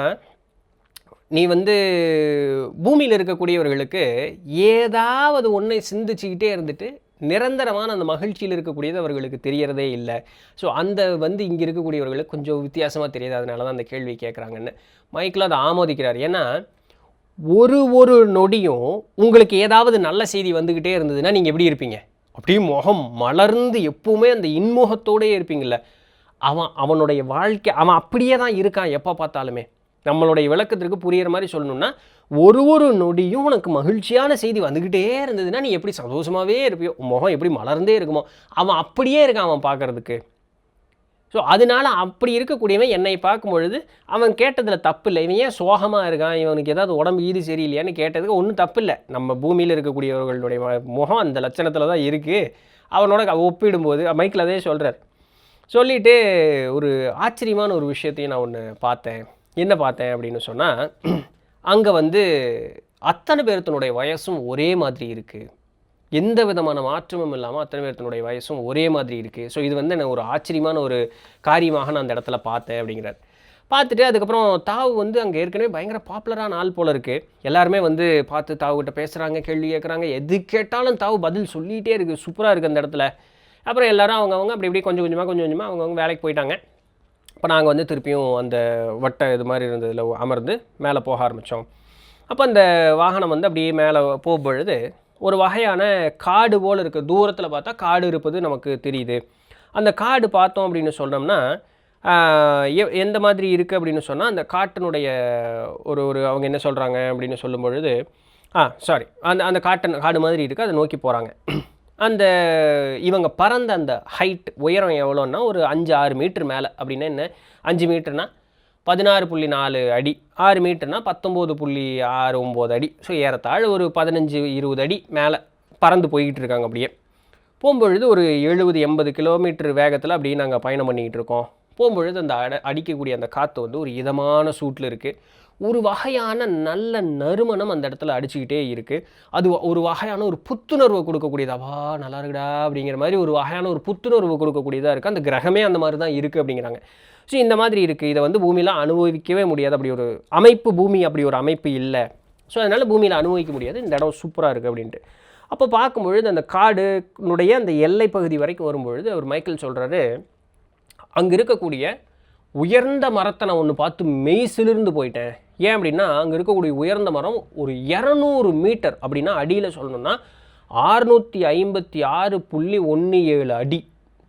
நீ வந்து பூமியில் இருக்கக்கூடியவர்களுக்கு ஏதாவது ஒன்றை சிந்திச்சுக்கிட்டே இருந்துட்டு நிரந்தரமான அந்த மகிழ்ச்சியில் இருக்கக்கூடியது அவர்களுக்கு தெரியறதே இல்லை. ஸோ அந்த வந்து இங்கே இருக்கக்கூடியவர்களுக்கு கொஞ்சம் வித்தியாசமாக தெரியுது, அதனால தான் அந்த கேள்வி கேட்குறாங்கன்னு மைக்கில் அதை ஆமோதிக்கிறார். ஏன்னா ஒரு நொடியும் உங்களுக்கு ஏதாவது நல்ல செய்தி வந்துக்கிட்டே இருந்ததுன்னா நீங்கள் எப்படி இருப்பீங்க? அப்படியே முகம் மலர்ந்து எப்பவுமே அந்த இன்முகத்தோடே இருப்பீங்கள்ல. அவனுடைய வாழ்க்கை அவன் அப்படியே தான் இருக்கான் எப்போ பார்த்தாலுமே. நம்மளுடைய விளக்கத்திற்கு புரிகிற மாதிரி சொல்லணும்னா, ஒரு நொடியும் உனக்கு மகிழ்ச்சியான செய்தி வந்துக்கிட்டே இருந்ததுன்னா நீ எப்படி சந்தோஷமாகவே இருப்பியோ, முகம் எப்படி மலர்ந்தே இருக்குமோ, அவன் அப்படியே இருக்கான் அவன் பார்க்குறதுக்கு. ஸோ அதனால அப்படி இருக்கக்கூடியவன் என்னை பார்க்கும்பொழுது அவன் கேட்டதில் தப்பு இல்லை. இவன் ஏன் சோகமாக இருக்கான், இவனுக்கு ஏதாவது உடம்பு ஈடு சரியில்லையான்னு கேட்டதுக்கு ஒன்றும் தப்பு இல்லை. நம்ம பூமியில் இருக்கக்கூடியவர்களுடைய முகம் அந்த லட்சணத்தில் தான் இருக்குது. அவனோட ஒப்பிடும்போது மைக்கில் அதே சொல்கிறார். சொல்லிவிட்டு ஒரு ஆச்சரியமான ஒரு விஷயத்தையும் நான் ஒன்று பார்த்தேன். என்ன பார்த்தேன் அப்படின்னு சொன்னால், அங்கே வந்து அத்தனை பேர்த்தினுடைய வயசும் ஒரே மாதிரி இருக்குது. எந்த விதமான மாற்றமும் இல்லாமல் அத்தனை பேர்த்தினுடைய வயசும் ஒரே மாதிரி இருக்குது. ஸோ இது வந்து நான் ஒரு ஆச்சரியமான ஒரு காரியமாக நான் அந்த இடத்துல பார்த்தேன் அப்படிங்கிறார். பார்த்துட்டு அதுக்கப்புறம் தாவு வந்து அங்கே ஏற்கனவே பயங்கர பாப்புலரான ஆள் போல் இருக்குது. எல்லாருமே வந்து பார்த்து தாவுகிட்ட பேசுகிறாங்க, கேள்வி கேட்குறாங்க. எது கேட்டாலும் தாவு பதில் சொல்லிகிட்டே இருக்குது. சூப்பராக இருக்குது அந்த இடத்துல. அப்புறம் எல்லோரும் அவங்கவுங்க அப்படி இப்படி கொஞ்சம் கொஞ்சமாக அவங்கவுங்க வேலைக்கு போயிட்டாங்க. இப்போ நாங்கள் வந்து திருப்பியும் அந்த வட்டை இது மாதிரி இருந்ததில் அமர்ந்து மேலே போக ஆரம்பித்தோம். அப்போ அந்த வாகனம் வந்து அப்படியே மேலே போகும்பொழுது ஒரு வகையான காடு போல் இருக்குது. தூரத்தில் பார்த்தா காடு இருப்பது நமக்கு தெரியுது. அந்த காடு பார்த்தோம் அப்படின்னு சொன்னோம்னா எந்த மாதிரி இருக்குது அப்படின்னு சொன்னால், அந்த காட்டினுடைய ஒரு அவங்க என்ன சொல்கிறாங்க அப்படின்னு சொல்லும் பொழுது அந்த காடு மாதிரி இருக்குது. அதை நோக்கி போகிறாங்க. அந்த இவங்க பறந்த அந்த ஹைட் உயரம் எவ்வளோன்னா ஒரு 5-6 மீட்டர் மேலே. அப்படின்னா என்ன, 5 மீட்டர்னா 16.4 அடி, 6 மீட்டர்னா 19.69 அடி. ஸோ ஏறத்தாழ ஒரு 15-20 அடி மேலே பறந்து போய்கிட்டு இருக்காங்க. அப்படியே போகும்பொழுது ஒரு 70-80 கிலோமீட்டர் வேகத்தில் அப்படியே நாங்கள் பயணம் பண்ணிக்கிட்டு இருக்கோம். போகும்பொழுது அந்த அடிக்கக்கூடிய அந்த காற்று வந்து ஒரு இதமான சூட்டில் இருக்குது. ஒரு வகையான நல்ல நறுமணம் அந்த இடத்துல அடிச்சுக்கிட்டே இருக்குது. அது ஒரு வகையான ஒரு புத்துணர்வை கொடுக்கக்கூடியதாவா, நல்லா இருக்குடா அப்படிங்கிற மாதிரி ஒரு வகையான ஒரு புத்துணர்வு கொடுக்கக்கூடியதாக இருக்குது. அந்த கிரகமே அந்த மாதிரி தான் இருக்குது அப்படிங்கிறாங்க. ஸோ இந்த மாதிரி இருக்குது. இதை வந்து பூமியில் அனுபவிக்கவே முடியாது. அப்படி ஒரு அமைப்பு, பூமி அப்படி ஒரு அமைப்பு இல்லை. ஸோ அதனால் பூமியில் அனுபவிக்க முடியாது. இந்த இடம் சூப்பராக இருக்குது அப்படின்ட்டு. அப்போ பார்க்கும்பொழுது அந்த காடுனுடைய அந்த எல்லை பகுதி வரைக்கும் வரும்பொழுது அவர் மைக்கேல் சொல்கிறாரு, அங்கே இருக்கக்கூடிய உயர்ந்த மரத்தை நான் ஒன்று பார்த்து மெய்சிலிருந்து போயிட்டேன். ஏன் அப்படின்னா, அங்கே இருக்கக்கூடிய உயர்ந்த மரம் ஒரு 200 மீட்டர், அப்படின்னா அடியில் சொல்லணும்னா 656.17 அடி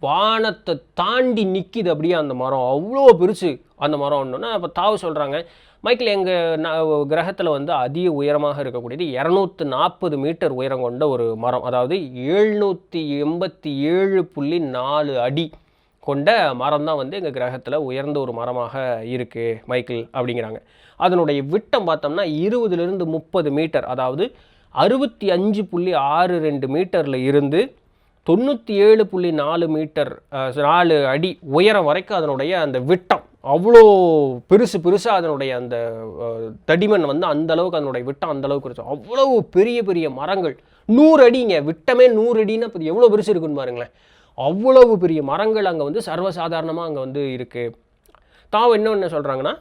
வானத்தை தாண்டி நிற்கிது அப்படியே அந்த மரம். அவ்வளோ பெருசு அந்த மரம். ஒன்றுன்னா அப்போ தாவு சொல்கிறாங்க, மைக்கேல் எங்கள் கிரகத்தில் வந்து அதிக உயரமாக இருக்கக்கூடியது 240 மீட்டர் உயரம் கொண்ட ஒரு மரம். அதாவது 787.4 அடி கொண்ட மரம் தான் வந்து எங்கள் கிரகத்தில் உயர்ந்த ஒரு மரமாக இருக்குது மைக்கேல் அப்படிங்கிறாங்க. அதனுடைய விட்டம் பார்த்தோம்னா 20-30 மீட்டர், அதாவது 65.62 மீட்டரில் இருந்து 97.4 மீட்டர் 4 அடி உயரம் வரைக்கும் அதனுடைய அந்த விட்டம். அவ்வளோ பெருசாக அதனுடைய அந்த தடிமன் வந்து அந்தளவுக்கு, அதனுடைய விட்டம் அந்தளவுக்கு இருக்கும். அவ்வளோ பெரிய பெரிய மரங்கள், 100 அடிங்க விட்டமே. 100 அடின்னா இப்போ எவ்வளோ பெருசு இருக்குன்னு பாருங்களேன். அவ்வளவு பெரிய மரங்கள் அங்கே வந்து சர்வசாதாரணமாக அங்கே வந்து இருக்குது. தாவ என்ன சொல்கிறாங்கன்னா,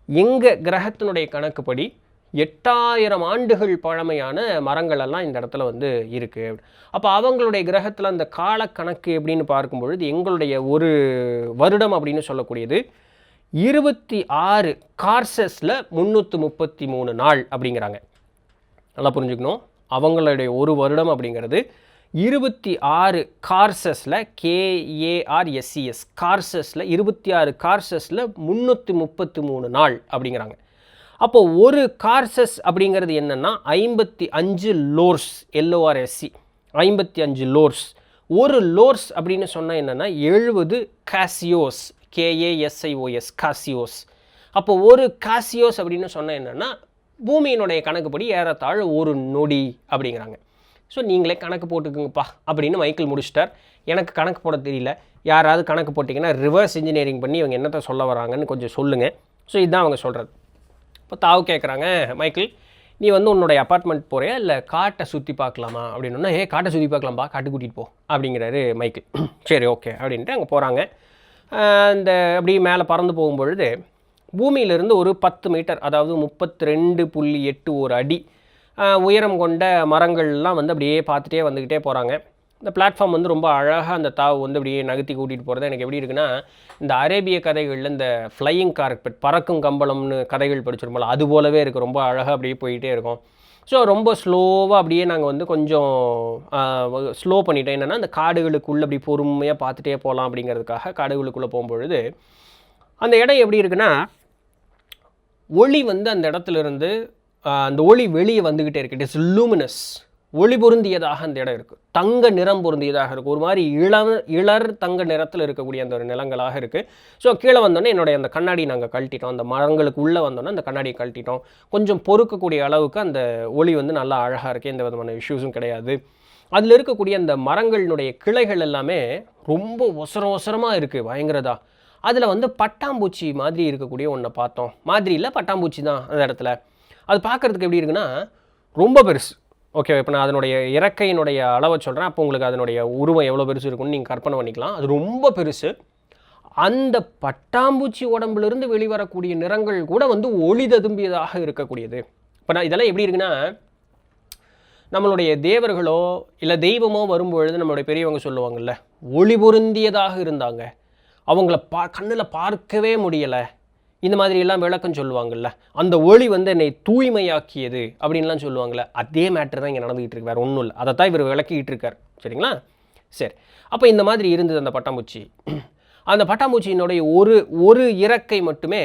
எங்கள் கிரகத்தினுடைய கணக்குப்படி 8000 ஆண்டுகள் பழமையான மரங்களெல்லாம் இந்த இடத்துல வந்து இருக்குது. அப்போ அவங்களுடைய கிரகத்தில் அந்த காலக்கணக்கு எப்படின்னு பார்க்கும்பொழுது, எங்களுடைய ஒரு வருடம் அப்படின்னு சொல்லக்கூடியது 26 கார்சஸில் 333 நாள் அப்படிங்கிறாங்க. நல்லா புரிஞ்சுக்கணும், அவங்களுடைய ஒரு வருடம் அப்படிங்கிறது 26 கார்சஸில் KARSES கார்சஸில் 26 கார்சஸில் 333 நாள் அப்படிங்கிறாங்க. அப்போது ஒரு கார்சஸ் அப்படிங்கிறது என்னென்னா 55 லோர்ஸ், LORSC 55 லோர்ஸ். ஒரு லோர்ஸ் அப்படின்னு சொன்னால் என்னென்னா 70 காசியோஸ், KASIOS, காசியோஸ். அப்போ ஒரு காசியோஸ் அப்படின்னு சொன்னால் என்னென்னா பூமியினுடைய கணக்குப்படி ஏறத்தாழ ஒரு நொடி அப்படிங்கிறாங்க. ஸோ நீங்களே கணக்கு போட்டுக்குங்கப்பா அப்படின்னு மைக்கேல் முடிச்சிட்டார். எனக்கு கணக்கு போட தெரியல, யாராவது கணக்கு போட்டிங்கன்னா ரிவர்ஸ் இன்ஜினியரிங் பண்ணி இவங்க என்னத்தை சொல்ல வராங்கன்னு கொஞ்சம் சொல்லுங்கள். ஸோ இதுதான் அவங்க சொல்கிறது. இப்போ தாவு கேட்குறாங்க, மைக்கேல் நீ வந்து உன்னுடைய அப்பார்ட்மெண்ட் போறியா இல்லை காட்டை சுற்றி பார்க்கலாமா அப்படின்னா, காட்டை சுற்றி பார்க்கலாம்ப்பா, காட்டு கூட்டிகிட்டு போ அப்படிங்கிறாரு மைக்கேல். சரி ஓகே அப்படின்ட்டு அங்கே போகிறாங்க. அந்த அப்படி மேலே பறந்து போகும்பொழுது பூமியிலிருந்து ஒரு 10 மீட்டர், அதாவது 32.81 அடி உயரம் கொண்ட மரங்கள்லாம் வந்து அப்படியே பார்த்துட்டே வந்துக்கிட்டே போகிறாங்க. இந்த பிளாட்ஃபார்ம் வந்து ரொம்ப அழகாக அந்த தாவு வந்து அப்படியே நகர்த்தி கூட்டிகிட்டு போகிறது எனக்கு எப்படி இருக்குன்னா, இந்த அரேபிய கதைகளில் இந்த ஃப்ளையிங் கார்பெட், பறக்கும் கம்பளம்னு கதைகள் படிச்சிருப்போம்ல, அது போலவே இருக்குது. ரொம்ப அழகாக அப்படியே போயிட்டே இருக்கும். ஸோ ரொம்ப ஸ்லோவாக அப்படியே நாங்கள் வந்து கொஞ்சம் ஸ்லோ பண்ணிட்டோம். என்னென்னா அந்த காடுகளுக்குள்ளே அப்படி பொறுமையாக பார்த்துட்டே போகலாம் அப்படிங்கிறதுக்காக காடுகளுக்குள்ளே போகும்பொழுது அந்த இடம் எப்படி இருக்குன்னா, ஒளி வந்து அந்த இடத்துல இருந்து அந்த ஒளி வெளியே வந்துக்கிட்டே இருக்குது. இட் இஸ் லூமினஸ், ஒளி பொருந்தியதாக அந்த இடம் இருக்குது. தங்க நிறம் பொருந்தியதாக இருக்குது. ஒரு மாதிரி இளர் தங்க நிறத்தில் இருக்கக்கூடிய அந்த ஒரு நிலங்களாக இருக்குது. ஸோ கீழே வந்தோன்னே என்னுடைய அந்த கண்ணாடி நாங்கள் கழட்டிட்டோம். அந்த மரங்களுக்கு உள்ளே வந்தோன்னே அந்த கண்ணாடியை கழட்டிட்டோம். கொஞ்சம் பொறுக்கக்கூடிய அளவுக்கு அந்த ஒளி வந்து நல்லா அழகாக இருக்குது, எந்த விதமான இஷ்யூஸும் கிடையாது. அதில் இருக்கக்கூடிய அந்த மரங்களினுடைய கிளைகள் எல்லாமே ரொம்ப ஒசரமாக இருக்குது, பயங்கரதா. அதில் வந்து பட்டாம்பூச்சி மாதிரி இருக்கக்கூடிய ஒன்றை பார்த்தோம். மாதிரி இல்லை, பட்டாம்பூச்சி தான் அந்த இடத்துல. அது பார்க்குறதுக்கு எப்படி இருக்குன்னா ரொம்ப பெருசு. ஓகே, இப்போ நான் அதனுடைய இறக்கையினுடைய அளவை சொல்கிறேன். அப்போ உங்களுக்கு அதனுடைய உருவம் எவ்வளோ பெருசு இருக்குன்னு நீங்கள் கற்பனை பண்ணிக்கலாம். அது ரொம்ப பெருசு. அந்த பட்டாம்பூச்சி உடம்புலேருந்து வெளிவரக்கூடிய நிறங்கள் கூட வந்து ஒளி ததும்பியதாக இருக்கக்கூடியது. இப்போ நான் இதெல்லாம் எப்படி இருக்குன்னா, நம்மளுடைய தேவர்களோ இல்லை தெய்வமோ வரும்பொழுது நம்மளுடைய பெரியவங்க சொல்லுவாங்கள்ல, ஒளி பொருந்தியதாக இருந்தாங்க, அவங்கள கண்ணில் பார்க்கவே முடியலை, இந்த மாதிரி எல்லாம் விளக்கம் சொல்லுவாங்கள்ல, அந்த ஒளி வந்து என்னை தூய்மையாக்கியது அப்படின்லாம் சொல்லுவாங்கள்ல, அதே மேட்ரு தான் இங்கே நடந்துகிட்டு இருக்கு, வேறு ஒன்றும் இல்லை. அதை தான் இவர் விளக்கிக்கிட்டு இருக்கார். சரிங்களா? சரி, அப்போ இந்த மாதிரி இருந்தது அந்த பட்டாம்பூச்சி. அந்த பட்டாம்பூச்சியினுடைய ஒரு இறக்கை மட்டுமே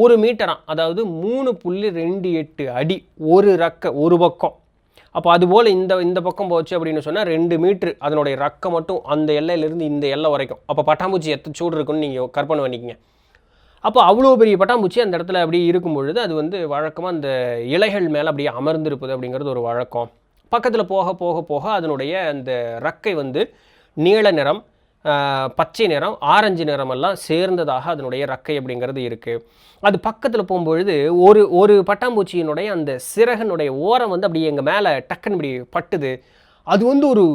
1 மீட்டராம், அதாவது 3.28 அடி ஒரு ரக்கை ஒரு பக்கம். அப்போ அதுபோல் இந்த பக்கம் போச்சு அப்படின்னு சொன்னால் 2 மீட்ரு அதனுடைய ரக்கை மட்டும், அந்த எல்லையிலேருந்து இந்த எல்லை வரைக்கும். அப்போ பட்டாம்பூச்சி எத்தனை சூடு இருக்குன்னு நீங்கள் கற்பனை பண்ணிக்கிங்க. அப்போ அவ்வளோ பெரிய பட்டாம்பூச்சி அந்த இடத்துல அப்படியே இருக்கும் பொழுது அது வந்து வழக்கமாக அந்த இலைகள் மேலே அப்படியே அமர்ந்திருப்பது அப்படிங்கிறது ஒரு வழக்கம். பக்கத்தில் போக போக போக அதனுடைய அந்த ரக்கை வந்து நீல நிறம், பச்சை நிறம், ஆரஞ்சு நிறமெல்லாம் சேர்ந்ததாக அதனுடைய ரக்கை அப்படிங்கிறது இருக்குது. அது பக்கத்தில் போகும்பொழுது ஒரு பட்டாம்பூச்சியினுடைய அந்த சிறகனுடைய ஓரம் வந்து அப்படியே எங்கள் மேலே டக்குன்னு இப்படி பட்டுது. அது வந்து ஒரு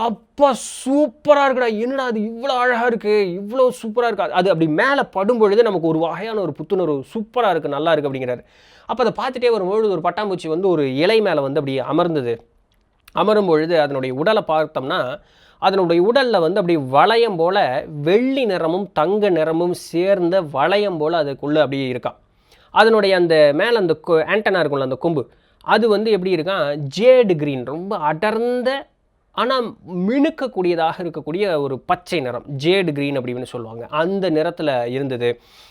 அப்பா சூப்பராக இருக்குடா, என்னடா அது இவ்வளோ அழகாக இருக்குது, இவ்வளோ சூப்பராக இருக்குது. அது அப்படி மேலே படும்பொழுது நமக்கு ஒரு வகையான ஒரு புத்துணர்வு, சூப்பராக இருக்குது, நல்லா இருக்குது அப்படிங்கிறாரு. அப்போ அதை பார்த்துட்டே வரும்பொழுது ஒரு பட்டாம்பூச்சி வந்து ஒரு இலை மேலே வந்து அப்படி அமர்ந்தது. அமரும் பொழுது அதனுடைய உடலை பார்த்தோம்னா அதனுடைய உடலில் வந்து அப்படி வளையம் போல் வெள்ளி நிறமும் தங்க நிறமும் சேர்ந்த வளையம் போல் அதுக்குள்ளே அப்படியே இருக்கான். அதனுடைய அந்த மேலே அந்த ஆண்டனா இருக்கும்ல, அந்த கொம்பு, அது வந்து எப்படி இருக்கான், ஜேடு கிரீன், ரொம்ப அடர்ந்த ஆனால் மினுக்கக்கூடியதாக இருக்கக்கூடிய ஒரு பச்சை நிறம், ஜேடு கிரீன் அப்படின்னு சொல்லுவாங்க, அந்த நிறத்தில் இருந்தது.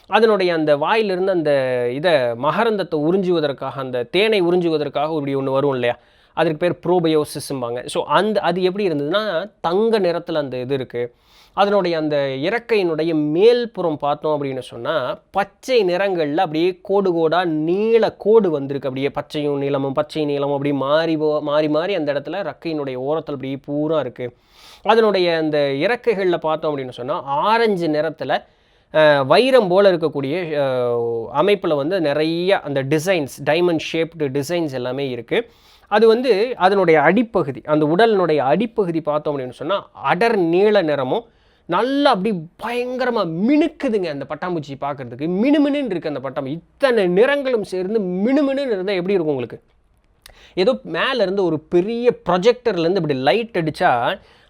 அதனுடைய அந்த வாயிலிருந்து அந்த இதை மகரந்தத்தை உறிஞ்சுவதற்காக, அந்த தேனை உறிஞ்சுவதற்காக இப்படி ஒன்று வரும் இல்லையா, அதுக்கு பேர் ப்ரோபயோசிஸ்ம்பாங்க. ஸோ அது எப்படி இருந்ததுன்னா தங்க நிறத்தில் அந்த இது இருக்குது. அதனுடைய அந்த இறக்கையினுடைய மேல்புறம் பார்த்தோம் அப்படின்னு சொன்னால் பச்சை நிறங்களில் அப்படியே கோடு கோடாக நீல கோடு வந்திருக்கு. அப்படியே பச்சையும் நீளமும் பச்சை நீளமும் அப்படி மாறி மாறி அந்த இடத்துல இறக்கையினுடைய ஓரத்தில் அப்படியே பூரா இருக்குது. அதனுடைய அந்த இறக்கைகளில் பார்த்தோம் அப்படின்னு சொன்னால் ஆரஞ்சு நிறத்தில் வைரம் போல் இருக்கக்கூடிய அமைப்பில் வந்து நிறைய அந்த டிசைன்ஸ், டைமண்ட் ஷேப்டு டிசைன்ஸ் எல்லாமே இருக்குது. அது வந்து அதனுடைய அடிப்பகுதி, அந்த உடலினுடைய அடிப்பகுதி பார்த்தோம் அப்படின்னு சொன்னால் அடர் நீல நிறமும் நல்லா அப்படி பயங்கரமாக மினுக்குதுங்க. அந்த பட்டாம்பூச்சி பார்க்குறதுக்கு மினுமினுன்னு இருக்குது. அந்த பட்டாம்பூச்சி இத்தனை நிறங்களும் சேர்ந்து மினுமினுன்னு இருந்தால் எப்படி இருக்கும் உங்களுக்கு? ஏதோ மேலேருந்து ஒரு பெரிய ப்ரொஜெக்டர்லேருந்து இப்படி லைட் அடித்தா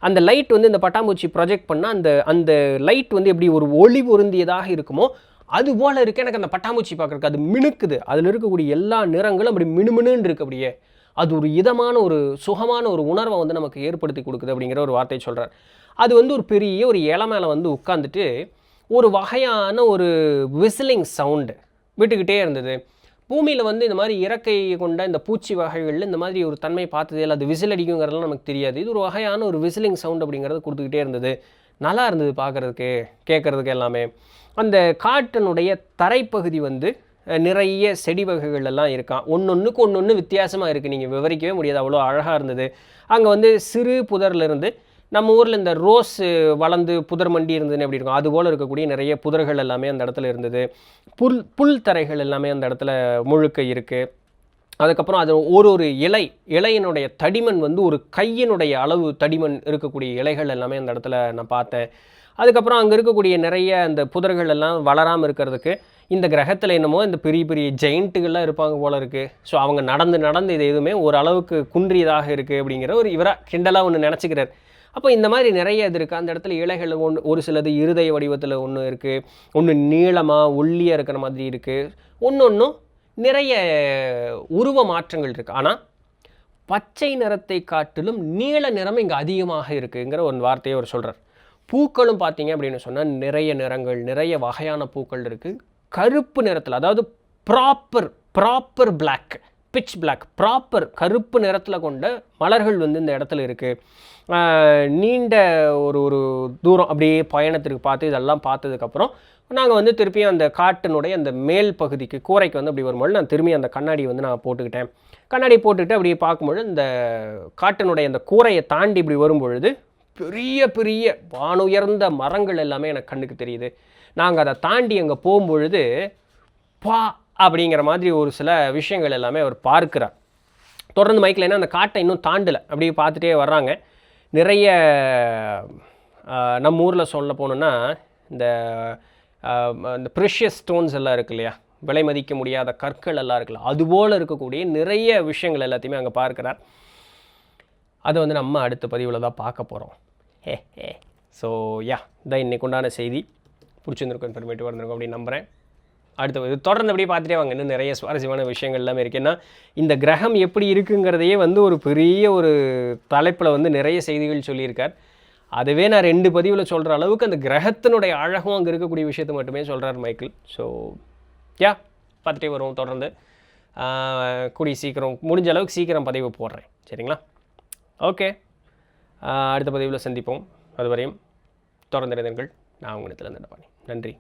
அந்த லைட் வந்து இந்த பட்டாம்பூச்சி ப்ரொஜெக்ட் பண்ணால் அந்த லைட் வந்து எப்படி ஒரு ஒளி பொருந்தியதாக இருக்குமோ அது போல் இருக்குது எனக்கு அந்த பட்டாம்பூச்சி பார்க்குறதுக்கு. அது மினுக்குது, அதில் இருக்கக்கூடிய எல்லா நிறங்களும் அப்படி மினுமினுன்னு இருக்குது. அப்படியே அது ஒரு இதமான ஒரு சுகமான ஒரு உணர்வை வந்து நமக்கு ஏற்படுத்தி கொடுக்குது அப்படிங்கிற ஒரு வார்த்தை சொல்கிறார். அது வந்து ஒரு பெரிய ஒரு இலை மேலே வந்து உட்காந்துட்டு ஒரு வகையான ஒரு விசிலிங் சவுண்டு விட்டுக்கிட்டே இருந்தது. பூமியில் வந்து இந்த மாதிரி இறக்கை கொண்ட இந்த பூச்சி வகைகளில் இந்த மாதிரி ஒரு தன்மை பார்த்ததே இல்லை. அது விசில் அடிக்குங்கிறதுலாம் நமக்கு தெரியாது. இது ஒரு வகையான ஒரு விசிலிங் சவுண்ட் அப்படிங்கிறது கொடுத்துக்கிட்டே இருந்தது. நல்லா இருந்தது பார்க்குறதுக்கு, கேட்குறதுக்கு எல்லாமே. அந்த காட்டினுடைய தரைப்பகுதி வந்து நிறைய செடி வகைகள் எல்லாம் இருக்கான். ஒன்னொன்றுக்கு ஒன்று வித்தியாசமாக இருக்குது. நீங்கள் விவரிக்கவே முடியாது, அவ்வளோ அழகாக இருந்தது. அங்கே வந்து சிறு புதர்லேருந்து நம்ம ஊரில் இந்த ரோஸ் வளர்ந்து புதர் மண்டி இருந்ததுன்னு எப்படி இருக்கும், அதுபோல் இருக்கக்கூடிய நிறைய புதர்கள் எல்லாமே அந்த இடத்துல இருந்தது. புல் தரைகள் எல்லாமே அந்த இடத்துல முழுக்க இருக்குது. அதுக்கப்புறம் அது ஒரு இலையினுடைய தடிமன் வந்து ஒரு கையினுடைய அளவு தடிமன் இருக்கக்கூடிய இலைகள் எல்லாமே அந்த இடத்துல நான் பார்த்தேன். அதுக்கப்புறம் அங்கே இருக்கக்கூடிய நிறைய அந்த புதர்கள் எல்லாம் வளராமல் இருக்கிறதுக்கு இந்த கிரகத்தில் என்னமோ இந்த பெரிய பெரிய ஜெயிண்ட்டுகள்லாம் இருப்பாங்க போல இருக்குது. ஸோ அவங்க நடந்து இது எதுவுமே ஓரளவுக்கு குன்றியதாக இருக்குது அப்படிங்கிற ஒரு இவராக கிண்டலாக ஒன்று நினச்சிக்கிறார். அப்போ இந்த மாதிரி நிறைய இது இருக்குது. அந்த இடத்துல இலைகள் ஒரு சிலது இருதய வடிவத்தில் ஒன்று இருக்குது, ஒன்று நீளமாக ஒல்லியாக இருக்கிற மாதிரி இருக்குது, ஒன்றும் நிறைய உருவ மாற்றங்கள் இருக்குது. ஆனால் பச்சை நிறத்தை காட்டிலும் நீல நிறம் இங்கே அதிகமாக இருக்குங்கிற ஒரு வார்த்தையை அவர் சொல்கிறார். பூக்களும் பார்த்தீங்க அப்படின்னு சொன்னால் நிறைய நிறங்கள், நிறைய வகையான பூக்கள் இருக்குது. கருப்பு நிறத்தில், அதாவது proper black, pitch black, proper கருப்பு நிறத்தில் கொண்ட மலர்கள் வந்து இந்த இடத்துல இருக்குது. நீண்ட ஒரு தூரம் அப்படியே பயணத்திற்கு பார்த்து இதெல்லாம் பார்த்ததுக்கப்புறம் நாங்கள் வந்து திருப்பியும் அந்த காட்டினுடைய அந்த மேல் பகுதிக்கு கூரைக்கு வந்து அப்படி வரும்போது நான் திரும்பி அந்த கண்ணாடி வந்து நான் போட்டுக்கிட்டேன். கண்ணாடி போட்டுக்கிட்டு அப்படியே பார்க்கும்பொழுது இந்த காட்டினுடைய அந்த கூரையை தாண்டி இப்படி வரும்பொழுது பெரிய பெரிய வானுயர்ந்த மரங்கள் எல்லாமே எனக்கு கண்ணுக்கு தெரியுது. நாங்கள் அதை தாண்டி அங்கே போகும்பொழுது அப்படிங்கிற மாதிரி ஒரு சில விஷயங்கள் எல்லாமே அவர் பார்க்குறார். தொடர்ந்து மைக்கில் என்ன அந்த காட்டை இன்னும் தாண்டலை, அப்படியே பார்த்துட்டே வர்றாங்க. நிறைய நம்ம ஊரில் சொல்ல போனோன்னா இந்த ப்ரெஷியஸ் ஸ்டோன்ஸ் எல்லாம் இருக்கு இல்லையா, விலை மதிக்க முடியாத கற்கள் எல்லாம் இருக்குல்ல, அதுபோல் இருக்கக்கூடிய நிறைய விஷயங்கள் எல்லாத்தையுமே அங்கே பார்க்குறார். அதை வந்து நம்ம அடுத்த பதிவில் தான் பார்க்க போகிறோம். ஸோ இதான் இன்றைக்கு உண்டான செய்தி. பிடிச்சிருந்துருக்கும், இன்ஃபர்மேட்டிவாக இருந்திருக்கும் அப்படின்னு நம்புகிறேன். அடுத்த இது தொடர்ந்து அப்படியே பார்த்துட்டே வாங்க, இன்னும் நிறைய சுவாரஸ்யமான விஷயங்கள் எல்லாமே இருக்குது. ஏன்னா இந்த கிரகம் எப்படி இருக்குங்கிறதையே வந்து ஒரு பெரிய ஒரு தலைப்பில் வந்து நிறைய செய்திகள் சொல்லியிருக்கார். அதுவே நான் 2 பதிவில் சொல்கிற அளவுக்கு அந்த கிரகத்தினுடைய அழகும் அங்கே இருக்கக்கூடிய விஷயத்தை மட்டுமே சொல்கிறார் மைக்கிள். ஸோ பார்த்துட்டே வருவோம் தொடர்ந்து. கூடி சீக்கிரம், முடிஞ்ச அளவுக்கு சீக்கிரம் பதிவு போடுறேன், சரிங்களா? ஓகே, அடுத்த பதிவில் சந்திப்போம். அதுவரையும் தொடர்ந்து இருந்தீர்கள். நான் உங்களிடத்தில் நன்றி.